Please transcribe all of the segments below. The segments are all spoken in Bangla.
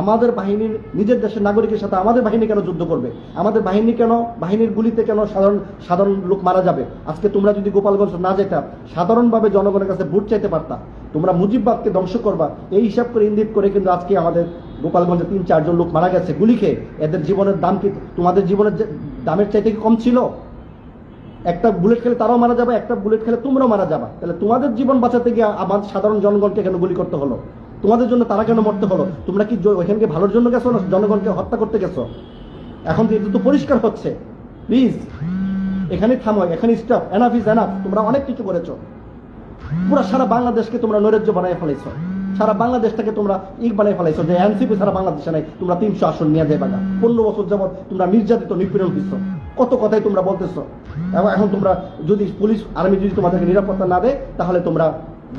আমাদের বাহিনীর নিজের দেশের নাগরিকের সাথে আমাদের বাহিনী কেন যুদ্ধ করবে? আমাদের বাহিনী কেন, বাহিনীর গুলিতে কেন সাধারণ লোক মারা যাবে? আজকে তোমরা যদি গোপালগঞ্জ না যেতা, সাধারণভাবে জনগণের কাছে ভোট চাইতে পারতা, তোমরা মুজিববাদকে ধ্বংস করবা এই হিসাব করে ইঙ্গিত করে কিন্তু আজকে আমাদের গোপালগঞ্জে ৩-৪ জন লোক মারা গেছে গুলি খেয়ে। এদের জীবনের দাম কি তোমাদের জীবনের দামের চাইতে কি কম ছিল? একটা বুলেট খেলে তারাও মারা যাবে, একটা বুলেট খেলে তোমরাও মারা যাবা। তাহলে তোমাদের জীবন বাঁচাতে গিয়ে আমাদের সাধারণ জনগণকে কেন গুলি করতে হলো? তোমাদের জন্য তারা কেন মরতে হলো? তোমরা কি ওইখানকে ভালোর জন্য গেছো না জনগণকে হত্যা করতে গেছো? এখন এটা তো পরিষ্কার হচ্ছে। প্লিজ এখানে থামো, এখানে স্টপ, এনাফ ইজ এনাফ। তোমরা অনেক কিছু করেছো, পুরো সারা বাংলাদেশকে তোমরা নৈরাজ্য বানায় ফেলাইছো, সারা বাংলাদেশটাকে তোমরা বানায় ফেলাইছো যে এনসিপি সারা বাংলাদেশে নাই, তোমরা ৩০০ আসন নিয়ে যাবে না। ১৫ বছর যাবৎ তোমরা নির্যাতিত নিপীড়ন দিচ্ছ, কত কথাই তোমরা বলতেছো। এবং এখন তোমরা যদি পুলিশ আর্মি যদি তোমাদেরকে নিরাপত্তা না দেয় তাহলে তোমরা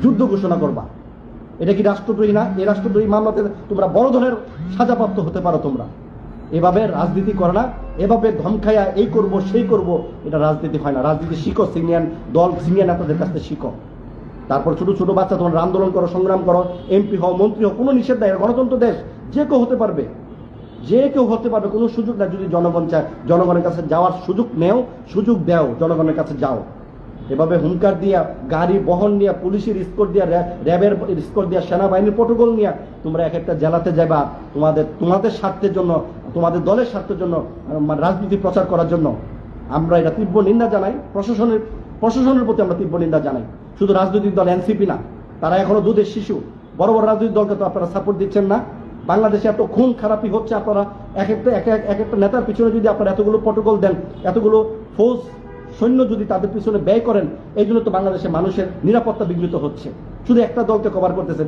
যুদ্ধ ঘোষণা করবা। এটা কি রাষ্ট্রদ্রোহী না? এই রাষ্ট্রদ্রোহী মামলাতে তোমরা বড় ধরনের সাজাপ্রাপ্ত হতে পারো। তোমরা এভাবে রাজনীতি করে না, এভাবে ধমকাইয়া এই করব সেই করব, এটা রাজনীতি হয় না। রাজনীতি শিখো, সিনিয়র দল সিনিয়র নেতাদের কাছে শিখো। তারপর ছোট ছোট বাচ্চা তোমরা আন্দোলন করো, সংগ্রাম করো, এমপি হও, মন্ত্রী হও, কোনো নিষেধ নাই। গণতন্ত্র দেশ, যে কেউ হতে পারবে, যে কেউ হতে পারবে, কোনো সুযোগ নাই। যদি জনগণ চায় জনগণের কাছে যাওয়ার সুযোগ নেও, সুযোগ দেও, জনগণের কাছে যাও। এভাবে হুঙ্কার দিয়া, গাড়ি বহন নিয়ে, পুলিশের স্কোর দিয়া, র্যাবের স্কোর দিয়া, সেনাবাহিনীর প্রটোকল নিয়ে তোমরা এক একটা জেলাতে যাবা তোমাদের স্বার্থের জন্য, তোমাদের দলের স্বার্থের জন্য, রাজনীতি প্রচার করার জন্য। আমরা এটা তীব্র নিন্দা জানাই। প্রশাসনের প্রতি আমরা তীব্র নিন্দা জানাই। শুধু রাজনৈতিক দল এনসিপি না, তারা এখনো দুধের শিশু। বড় বড় রাজনৈতিক দলকে তো আপনারা সাপোর্ট দিচ্ছেন না। বাংলাদেশে এত খুন খারাপি হচ্ছে, আপনারা এক একটা নেতার পিছনে যদি আপনারা এতগুলো প্রটোকল দেন, এতগুলো ফৌজ সৈন্য যদি তাদের পিছনে ব্যয় করেন, এই জন্য তো বাংলাদেশের মানুষের নিরাপত্তা বিঘ্নিত হচ্ছে। শুধু একটা দলকে কভার করতেছেন।